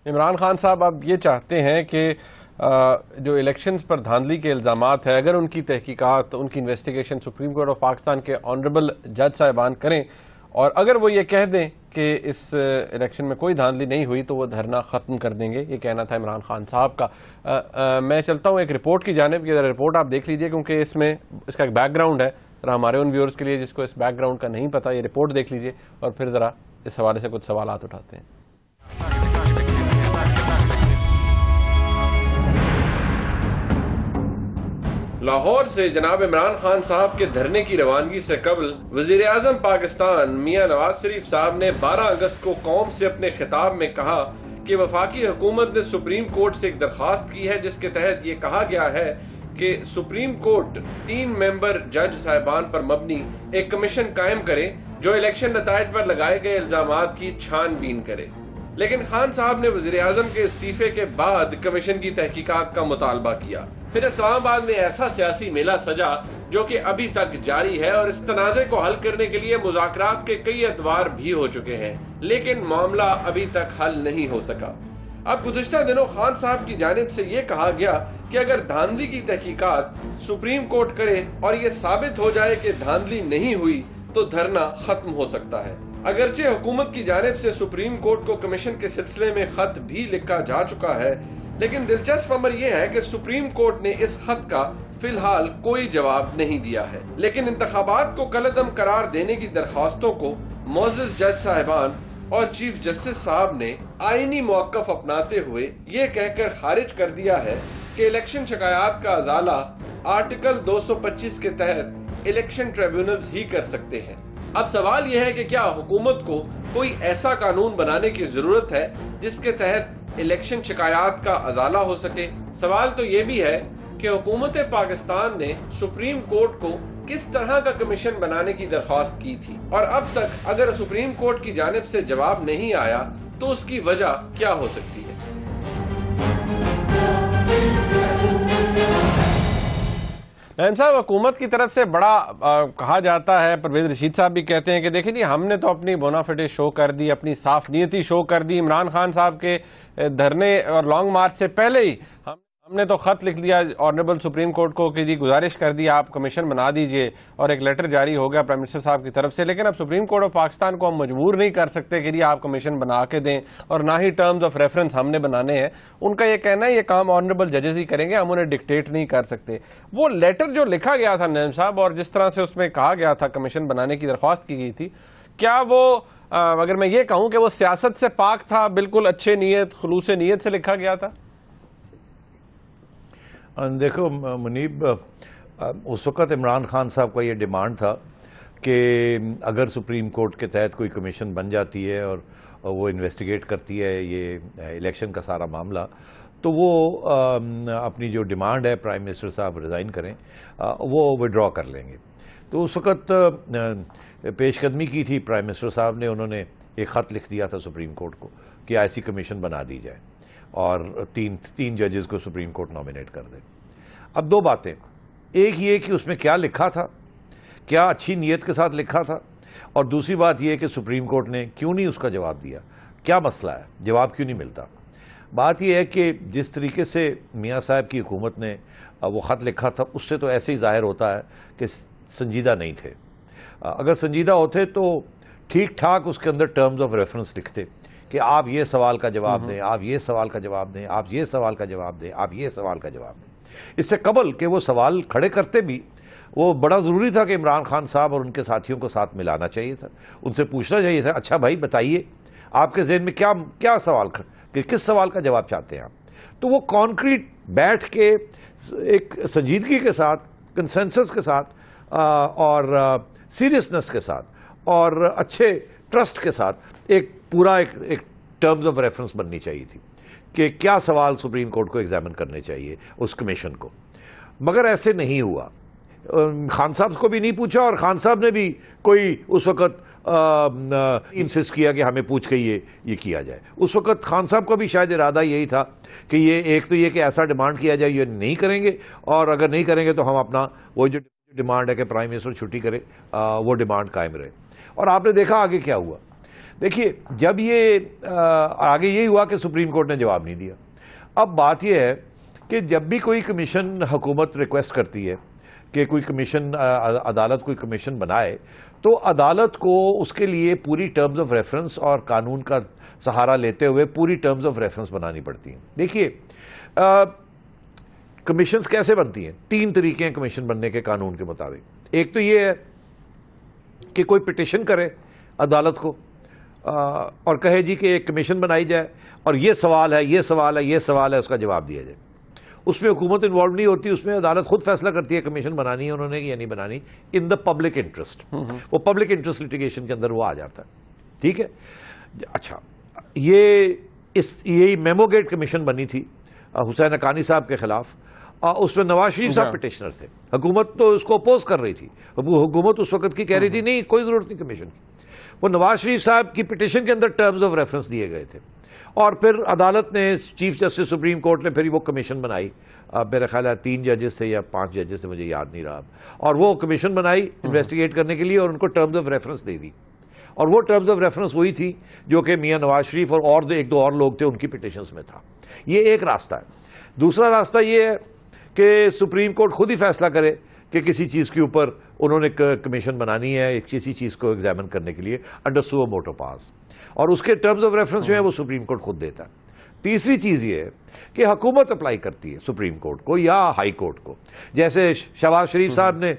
عمران خان صاحب اب یہ چاہتے ہیں کہ جو الیکشنز پر دھاندلی کے الزامات ہیں، اگر ان کی تحقیقات، ان کی investigation supreme court of Pakistan کے آنریبل جج صاحبان کریں، اور اگر وہ یہ کہہ دیں کہ اس الیکشن میں کوئی دھاندلی نہیں ہوئی تو وہ دھرنا ختم کر دیں گے. یہ کہنا تھا عمران خان صاحب کا. میں چلتا ہوں ایک رپورٹ کی جانب. یہ رپورٹ آپ دیکھ لیجئے کیونکہ اس کا ایک بیک گراؤنڈ ہے. ذرا ہمارے ان ویورز کے لیے جس کو اس بیک گراؤنڈ کا نہیں پتا، یہ رپورٹ دیکھ لیجئے اور پھر ذرا اس حوالے سے کچھ سوالات اٹھاتے ہیں. لاہور سے جناب عمران خان صاحب کے دھرنے کی روانگی سے قبل وزیر اعظم پاکستان میاں نواز شریف صاحب نے 12 اگست کو قوم سے اپنے خطاب میں کہا کہ وفاقی حکومت نے سپریم کورٹ سے ایک درخواست کی ہے جس کے تحت یہ کہا گیا ہے کہ سپریم کورٹ 3 ممبر جج صاحبان پر مبنی ایک کمیشن قائم کرے جو الیکشن نتائج پر لگائے گئے الزامات کی چھان بین کرے. لیکن خان صاحب نے وزیر اعظم کے استعفے کے بعد کمیشن کی تحقیقات کا مطالبہ کیا. پھر اسلام آباد میں ایسا سیاسی میلہ سجا جو کہ ابھی تک جاری ہے اور اس تنازع کو حل کرنے کے لیے مذاکرات کے کئی ادوار بھی ہو چکے ہیں، لیکن معاملہ ابھی تک حل نہیں ہو سکا. اب گزشتہ دنوں خان صاحب کی جانب سے یہ کہا گیا کہ اگر دھاندلی کی تحقیقات سپریم کورٹ کرے اور یہ ثابت ہو جائے کہ دھاندلی نہیں ہوئی تو دھرنا ختم ہو سکتا ہے. اگرچہ حکومت کی جانب سے سپریم کورٹ کو کمیشن کے سلسلے میں خط بھی لکھا جا چکا ہے، لیکن دلچسپ امر یہ ہے کہ سپریم کورٹ نے اس خط کا فی الحال کوئی جواب نہیں دیا ہے. لیکن انتخابات کو کالعدم قرار دینے کی درخواستوں کو معزز جج صاحبان اور چیف جسٹس صاحب نے آئینی موقف اپناتے ہوئے یہ کہہ کر خارج کر دیا ہے کہ الیکشن شکایات کا ازالہ آرٹیکل 225 کے تحت الیکشن ٹریبیونلز ہی کر سکتے ہیں. اب سوال یہ ہے کہ کیا حکومت کو کوئی ایسا قانون بنانے کی ضرورت ہے جس کے تحت الیکشن شکایات کا ازالہ ہو سکے؟ سوال تو یہ بھی ہے کہ حکومت پاکستان نے سپریم کورٹ کو کس طرح کا کمیشن بنانے کی درخواست کی تھی، اور اب تک اگر سپریم کورٹ کی جانب سے جواب نہیں آیا تو اس کی وجہ کیا ہو سکتی ہے؟ نعیم صاحب، حکومت کی طرف سے بڑا کہا جاتا ہے، پرویز رشید صاحب بھی کہتے ہیں کہ دیکھیں جی ہم نے تو اپنی بونافیڈے شو کر دی، اپنی صاف نیتی شو کر دی. عمران خان صاحب کے دھرنے اور لانگ مارچ سے پہلے ہی ہم نے تو خط لکھ دیا آنریبل سپریم کورٹ کو کہ جی گزارش کر دی آپ کمیشن بنا دیجئے، اور ایک لیٹر جاری ہو گیا پرائم منسٹر صاحب کی طرف سے. لیکن اب سپریم کورٹ آف پاکستان کو ہم مجبور نہیں کر سکتے کہ جی آپ کمیشن بنا کے دیں، اور نہ ہی ٹرمز آف ریفرنس ہم نے بنانے ہیں. ان کا یہ کہنا ہے یہ کام آنریبل ججز ہی کریں گے، ہم انہیں ڈکٹیٹ نہیں کر سکتے. وہ لیٹر جو لکھا گیا تھا نعیم صاحب، اور جس طرح سے اس میں کہا گیا تھا کمیشن بنانے کی درخواست کی گئی تھی، کیا وہ اگر میں یہ کہوں کہ وہ سیاست سے پاک تھا، بالکل اچھے نیت خلوص نیت سے لکھا گیا تھا؟ دیکھو منیب، اس وقت عمران خان صاحب کا یہ ڈیمانڈ تھا کہ اگر سپریم کورٹ کے تحت کوئی کمیشن بن جاتی ہے اور وہ انویسٹیگیٹ کرتی ہے یہ الیکشن کا سارا معاملہ، تو وہ اپنی جو ڈیمانڈ ہے پرائم منسٹر صاحب ریزائن کریں وہ وڈرا کر لیں گے. تو اس وقت پیش قدمی کی تھی پرائم منسٹر صاحب نے، انہوں نے ایک خط لکھ دیا تھا سپریم کورٹ کو کہ ایسی کمیشن بنا دی جائے اور تین ججز کو سپریم کورٹ نامینیٹ کر دے. اب دو باتیں، ایک یہ کہ اس میں کیا لکھا تھا، کیا اچھی نیت کے ساتھ لکھا تھا، اور دوسری بات یہ کہ سپریم کورٹ نے کیوں نہیں اس کا جواب دیا، کیا مسئلہ ہے، جواب کیوں نہیں ملتا. بات یہ ہے کہ جس طریقے سے میاں صاحب کی حکومت نے وہ خط لکھا تھا اس سے تو ایسے ہی ظاہر ہوتا ہے کہ سنجیدہ نہیں تھے. اگر سنجیدہ ہوتے تو ٹھیک ٹھاک اس کے اندر ٹرمز آف ریفرنس لکھتے کہ آپ یہ سوال کا جواب دیں، آپ یہ سوال کا جواب دیں، آپ یہ سوال کا جواب دیں، آپ یہ سوال کا جواب دیں. اس سے قبل کہ وہ سوال کھڑے کرتے بھی وہ بڑا ضروری تھا کہ عمران خان صاحب اور ان کے ساتھیوں کو ساتھ ملانا چاہیے تھا، ان سے پوچھنا چاہیے تھا اچھا بھائی بتائیے آپ کے ذہن میں کیا سوال کہ کس سوال کا جواب چاہتے ہیں آپ. تو وہ کانکریٹ بیٹھ کے ایک سنجیدگی کے ساتھ، کنسنسس کے ساتھ اور سیریسنس کے ساتھ اور اچھے ٹرسٹ کے ساتھ ایک پورا ایک ٹرمز آف ریفرنس بننی چاہیے تھی کہ کیا سوال سپریم کورٹ کو ایگزامن کرنے چاہیے اس کمیشن کو. مگر ایسے نہیں ہوا. خان صاحب کو بھی نہیں پوچھا اور خان صاحب نے بھی کوئی اس وقت انسسٹ کیا کہ ہمیں پوچھ کے یہ کیا جائے. اس وقت خان صاحب کا بھی شاید ارادہ یہی تھا کہ یہ ایک تو یہ کہ ایسا ڈیمانڈ کیا جائے یہ نہیں کریں گے، اور اگر نہیں کریں گے تو ہم اپنا وہ جو ڈیمانڈ ہے کہ پرائم منسٹر چھٹی کرے وہ ڈیمانڈ قائم رہے. اور آپ نے دیکھا آگے کیا ہوا. دیکھیے جب یہ آگے یہی ہوا کہ سپریم کورٹ نے جواب نہیں دیا. اب بات یہ ہے کہ جب بھی کوئی کمیشن حکومت ریکویسٹ کرتی ہے کہ کوئی کمیشن عدالت کوئی کمیشن بنائے تو عدالت کو اس کے لیے پوری ٹرمز آف ریفرنس اور قانون کا سہارا لیتے ہوئے پوری ٹرمز آف ریفرنس بنانی پڑتی ہیں. دیکھیے کمیشنز کیسے بنتی ہیں؟ 3 طریقے ہیں کمیشن بننے کے قانون کے مطابق. ایک تو یہ ہے کہ کوئی پٹیشن کرے عدالت کو اور کہے جی کہ ایک کمیشن بنائی جائے اور یہ سوال ہے یہ سوال ہے یہ سوال ہے، اس کا جواب دیا جائے. اس میں حکومت انوالو نہیں ہوتی، اس میں عدالت خود فیصلہ کرتی ہے کمیشن بنانی ہے انہوں نے یا نہیں بنانی، ان دا پبلک انٹرسٹ. وہ پبلک انٹرسٹ لٹیگیشن کے اندر وہ آ جاتا ہے. ٹھیک ہے. اچھا یہی میمو گیٹ کمیشن بنی تھی حسین حقانی صاحب کے خلاف. اس میں نواز شریف صاحب پٹیشنر تھے. حکومت تو اس کو اپوز کر رہی تھی. حکومت اس وقت کی کہہ رہی تھی نہیں کوئی ضرورت نہیں کمیشن کی. وہ نواز شریف صاحب کی پٹیشن کے اندر ٹرمز آف ریفرنس دیے گئے تھے اور پھر عدالت نے چیف جسٹس سپریم کورٹ نے پھر وہ کمیشن بنائی. میرا خیال ہے 3 ججز سے یا 5 ججز سے، مجھے یاد نہیں رہا. اور وہ کمیشن بنائی انویسٹیگیٹ کرنے کے لیے اور ان کو ٹرمز آف ریفرنس دے دی. اور وہ ٹرمز آف ریفرنس وہی تھی جو کہ میاں نواز شریف اور 1-2 اور لوگ تھے ان کی پٹیشنز میں تھا. یہ ایک راستہ ہے. دوسرا راستہ یہ ہے کہ سپریم کورٹ خود ہی فیصلہ کرے کہ کسی چیز کے اوپر انہوں نے کمیشن بنانی ہے کسی چیز کو ایگزامن کرنے کے لیے انڈر سو موٹو پاس، اور اس کے ٹرمز آف ریفرنس جو ہے وہ سپریم کورٹ خود دیتا ہے. تیسری چیز یہ ہے کہ حکومت اپلائی کرتی ہے سپریم کورٹ کو یا ہائی کورٹ کو. جیسے شہباز شریف صاحب نے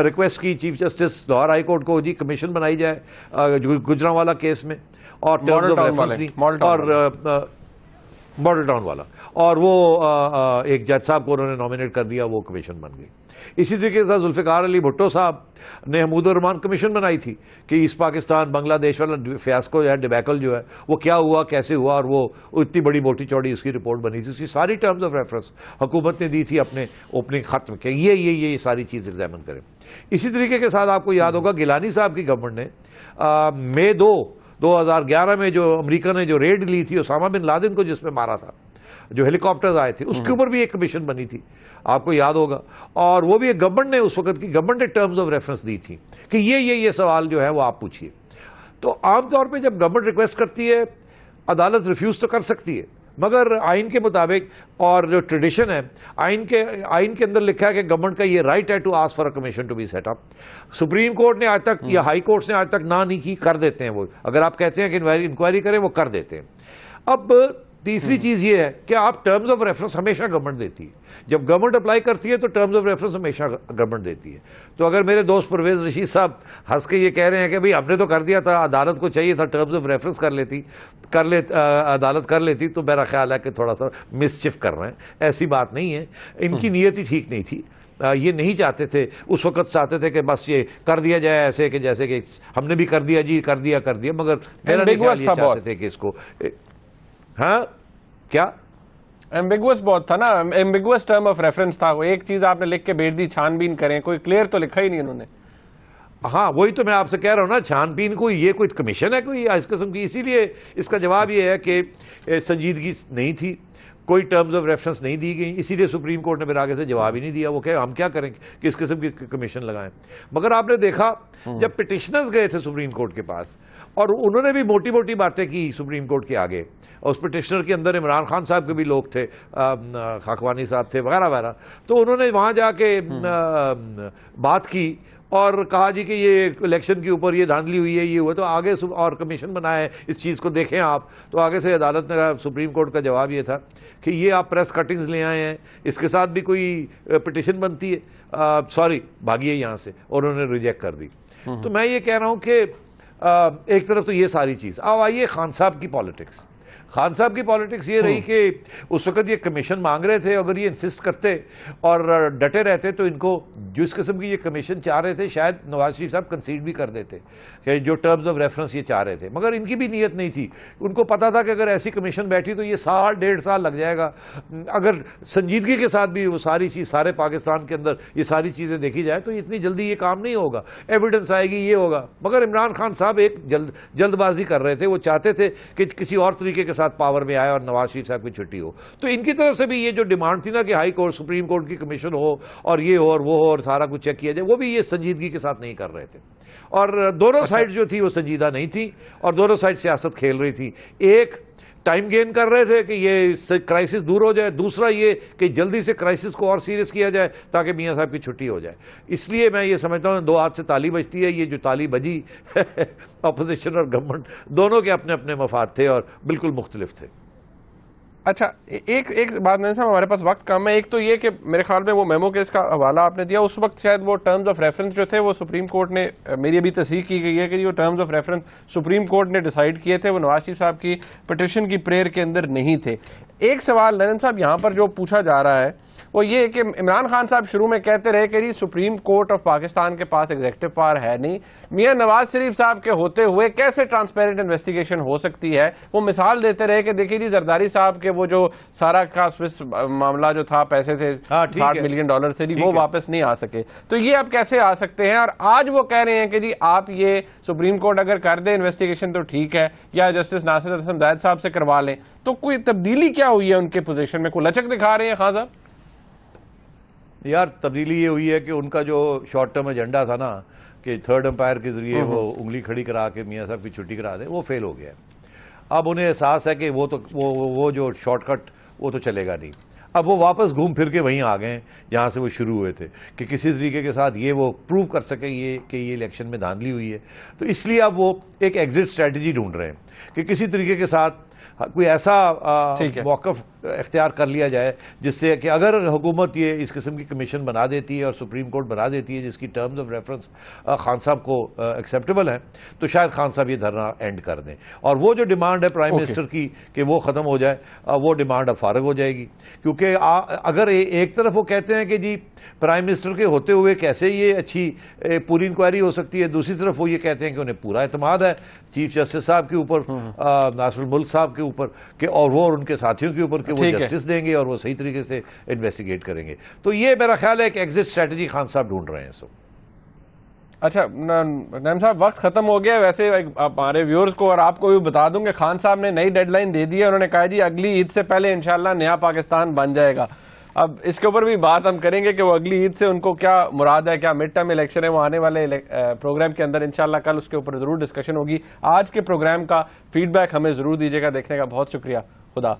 ریکویسٹ کی chief justice Lahore high court کو جی کمیشن بنائی جائے گجرانوالا کیس میں اور ٹرمز آف ریفرنس دی اور ماڈل ٹاؤن والا، اور وہ ایک جج صاحب کو انہوں نے نامینیٹ کر دیا، وہ کمیشن بن گئی. اسی طریقے سے ذوالفقار علی بھٹو صاحب نے حمود الرحمان کمیشن بنائی تھی کہ ایسٹ پاکستان بنگلہ دیش والا فیاسکو جو ہے ڈیبیکل جو ہے وہ کیا ہوا کیسے ہوا، اور وہ اتنی بڑی موٹی چوڑی اس کی رپورٹ بنی تھی. اس کی ساری ٹرمز آف ریفرنس حکومت نے دی تھی اپنے اوپننگ خط میں کہ یہ ساری چیز ایگزامن کریں. اسی طریقے کے ساتھ آپ کو یاد ہوگا گیلانی صاحب کی گورنمنٹ نے مئی 2011 میں جو امریکہ نے جو ریڈ لی تھی اسامہ بن لادن کو جس میں مارا تھا، جو ہیلی کاپٹرز آئے تھے، اس کے اوپر بھی ایک کمیشن بنی تھی آپ کو یاد ہوگا. اور وہ بھی ایک گورنمنٹ نے اس وقت کی گورنمنٹ نے ٹرمز آف ریفرنس دی تھی کہ یہ سوال جو ہے وہ آپ پوچھیے. تو عام طور پہ جب گورنمنٹ ریکویسٹ کرتی ہے عدالت ریفیوز تو کر سکتی ہے، مگر آئین کے مطابق اور جو ٹریڈیشن ہے آئین کے اندر لکھا ہے کہ گورنمنٹ کا یہ رائٹ ہے to ask for a commission to be set up. Supreme court نے آج تک یا ہائی کورٹ نے آج تک نہ نہیں کی، کر دیتے ہیں وہ. اگر آپ کہتے ہیں کہ انکوائری کریں وہ کر دیتے ہیں. اب تیسری چیز یہ ہے کہ آپ ٹرمز آف ریفرنس ہمیشہ گورنمنٹ دیتی ہے. جب گورنمنٹ اپلائی کرتی ہے تو ٹرمز آف ریفرنس ہمیشہ گورنمنٹ دیتی ہے. تو اگر میرے دوست پرویز رشید صاحب ہنس کے یہ کہہ رہے ہیں کہ بھئی ہم نے تو کر دیا تھا، عدالت کو چاہیے تھا ٹرمز آف ریفرنس عدالت کر لیتی، تو میرا خیال ہے کہ تھوڑا سا مسچف کر رہے ہیں. ایسی بات نہیں ہے، ان کی نیت ہی ٹھیک نہیں تھی. یہ نہیں چاہتے تھے اس وقت، چاہتے تھے کہ بس یہ کر دیا جائے ایسے کہ جیسے کہ ہم نے بھی کر دیا جی کر دیا، مگر میرا نہیں خیال یہ چاہتے تھے کہ اس کو ہاں کیا ایمبیگوس بہت تھا نا، ایمبیگوس ٹرم آف ریفرنس تھا. وہ ایک چیز آپ نے لکھ کے بھیج دی چھان بین کریں، کوئی کلیئر تو لکھا ہی نہیں انہوں نے. ہاں وہی تو میں آپ سے کہہ رہا ہوں نا، چھان بین کو یہ کوئی کمیشن ہے کوئی اس قسم کی. اسی لیے اس کا جواب یہ ہے کہ سنجیدگی نہیں تھی، کوئی ٹرمز آف ریفرنس نہیں دی گئی. اسی لیے سپریم کورٹ نے پھر آگے سے جواب ہی نہیں دیا. وہ کہ ہم کیا کریں کہ اس قسم کی کمیشن لگائیں. مگر آپ نے دیکھا جب پٹیشنرز گئے تھے سپریم کورٹ کے پاس اور انہوں نے بھی موٹی موٹی باتیں کی سپریم کورٹ کے آگے، اور اس پٹیشنر کے اندر عمران خان صاحب کے بھی لوگ تھے، خاکوانی صاحب تھے وغیرہ وغیرہ. تو انہوں نے وہاں جا کے بات کی اور کہا جی کہ یہ الیکشن کے اوپر یہ دھاندلی ہوئی ہے، یہ ہوا، تو آگے اور کمیشن بنایا ہے اس چیز کو دیکھیں آپ. تو آگے سے عدالت نے سپریم کورٹ کا جواب یہ تھا کہ یہ آپ پریس کٹنگز لے آئے ہیں، اس کے ساتھ بھی کوئی پٹیشن بنتی ہے، سوری بھاگیے یہاں سے، اور انہوں نے ریجیکٹ کر دی. تو میں یہ کہہ رہا ہوں کہ ایک طرف تو یہ ساری چیز. اب آئیے خان صاحب کی پالیٹکس. خان صاحب کی پالیٹکس یہ رہی کہ اس وقت یہ کمیشن مانگ رہے تھے. اگر یہ انسسٹ کرتے اور ڈٹے رہتے تو ان کو جس قسم کی یہ کمیشن چاہ رہے تھے شاید نواز شریف صاحب کنسیڈ بھی کر دیتے کہ جو ٹرمز آف ریفرنس یہ چاہ رہے تھے. مگر ان کی بھی نیت نہیں تھی. ان کو پتا تھا کہ اگر ایسی کمیشن بیٹھی تو یہ 1.5 سال لگ جائے گا. اگر سنجیدگی کے ساتھ بھی وہ ساری چیز سارے پاکستان کے اندر یہ ساری چیزیں دیکھی جائے تو اتنی جلدی یہ کام نہیں ہوگا. ایویڈنس آئے گی، یہ ہوگا. مگر عمران خان صاحب ایک جلد بازی کر رہے تھے. وہ چاہتے تھے کہ کسی اور طریقے کے ساتھ پاور میں آئے اور نواز شریف صاحب کی چھٹی ہو. تو ان کی طرف سے بھی یہ جو ڈیمانڈ تھی نا کہ ہائی کورٹ سپریم کورٹ کی کمیشن ہو اور یہ ہو اور وہ ہو اور سارا کچھ چیک کیا جائے، وہ بھی یہ سنجیدگی کے ساتھ نہیں کر رہے تھے. اور دونوں سائڈ جو تھی وہ سنجیدہ نہیں تھی اور دونوں سائڈ سیاست کھیل رہی تھی. ایک ٹائم گین کر رہے تھے کہ یہ کرائسس دور ہو جائے, دوسرا یہ کہ جلدی سے کرائسس کو اور سیریس کیا جائے تاکہ میاں صاحب کی چھٹی ہو جائے. اس لیے میں یہ سمجھتا ہوں دو ہاتھ سے تالی بجتی ہے. یہ جو تالی بجی اپوزیشن اور گورنمنٹ دونوں کے اپنے اپنے مفاد تھے اور بالکل مختلف تھے. اچھا ایک بات نہیں صاحب, ہمارے پاس وقت کم ہے. ایک تو یہ کہ میرے خیال میں وہ میمو کیس کا حوالہ آپ نے دیا, اس وقت شاید وہ ٹرمز آف ریفرنس جو تھے وہ سپریم کورٹ نے, میری ابھی تصحیح کی گئی ہے کہ وہ terms of reference supreme court نے ڈیسائیڈ کیے تھے, وہ نواز شریف صاحب کی پٹیشن کی پریئر کے اندر نہیں تھے. ایک سوال نریم صاحب یہاں پر جو پوچھا جا رہا ہے وہ یہ کہ عمران خان صاحب شروع میں کہتے رہے کہ سپریم کورٹ آف پاکستان کے پاس ایگزیکٹو پاور ہے نہیں. میاں نواز شریف صاحب کے ہوتے ہوئے کیسے ٹرانسپیرنٹ انویسٹیگیشن ہو سکتی ہے؟ وہ مثال دیتے رہے کہ دیکھیے جی زرداری صاحب کے وہ جو سارا کا سوئس معاملہ جو تھا, پیسے تھے $60 ملین تھے جی, وہ واپس نہیں آ سکے. تو یہ اب کیسے آ سکتے ہیں؟ اور آج وہ کہہ رہے ہیں کہ جی آپ یہ سپریم کورٹ اگر کر دے انویسٹیگیشن تو ٹھیک ہے, یا جسٹس ناصر الحسن زاہد صاحب سے کروا لیں. تو کوئی تبدیلی کیا ہوئی ہے ان کے پوزیشن میں؟ کوئی لچک دکھا رہے ہیں خان صاحب؟ یار تبدیلی یہ ہوئی ہے کہ ان کا جو شارٹ ٹرم ایجنڈا تھا نا کہ تھرڈ امپائر کے ذریعے وہ انگلی کھڑی کرا کے میاں صاحب کی چھٹی کرا دیں, وہ فیل ہو گیا ہے. اب انہیں احساس ہے کہ وہ جو شارٹ کٹ وہ تو چلے گا نہیں. اب وہ واپس گھوم پھر کے وہیں آ گئے جہاں سے وہ شروع ہوئے تھے کہ کسی طریقے کے ساتھ یہ وہ پروو کر سکیں کہ یہ الیکشن میں دھاندلی ہوئی ہے. تو اس لیے اب وہ ایک ایگزٹ اسٹریٹجی ڈھونڈ رہے ہیں کہ کسی طریقے کے ساتھ کوئی ایسا موقف اختیار کر لیا جائے جس سے کہ اگر حکومت یہ اس قسم کی کمیشن بنا دیتی ہے اور سپریم کورٹ بنا دیتی ہے جس کی ٹرمز آف ریفرنس خان صاحب کو ایکسیپٹیبل ہیں, تو شاید خان صاحب یہ دھرنا اینڈ کر دیں. اور وہ جو ڈیمانڈ ہے پرائم منسٹر کی کہ وہ ختم ہو جائے, وہ ڈیمانڈ اب فارغ ہو جائے گی. کیونکہ اگر ایک طرف وہ کہتے ہیں کہ جی پرائم منسٹر کے ہوتے ہوئے کیسے یہ اچھی پوری انکوائری ہو سکتی ہے, دوسری طرف وہ یہ کہتے ہیں کہ انہیں پورا اعتماد ہے چیف جسٹس صاحب کے اوپر, ناصر الملک صاحب کے اوپر, کہ اور وہ اور ان کے ساتھیوں کے اوپر کہ وہ جسٹس دیں گے اور وہ صحیح طریقے سے انویسٹیگیٹ کریں گے. تو یہ میرا خیال ہے کہ ایگزٹ اسٹریٹجی خان صاحب ڈھونڈ رہے ہیں. اچھا نعیم صاحب وقت ختم ہو گیا. ویسے ہمارے ویورز کو اور آپ کو بھی بتا دوں کہ خان صاحب نے نئی ڈیڈ لائن دے دی ہے. انہوں نے کہا جی اگلی عید سے پہلے انشاءاللہ نیا پاکستان بن جائے گا. اب اس کے اوپر بھی بات ہم کریں گے کہ وہ اگلی عید سے ان کو کیا مراد ہے, کیا مڈ ٹرم الیکشن ہے, وہ آنے والے پروگرام کے اندر انشاءاللہ کل اس کے اوپر ضرور ڈسکشن ہوگی. آج کے پروگرام کا فیڈ بیک ہمیں ضرور دیجیے گا. دیکھنے کا بہت شکریہ. خدا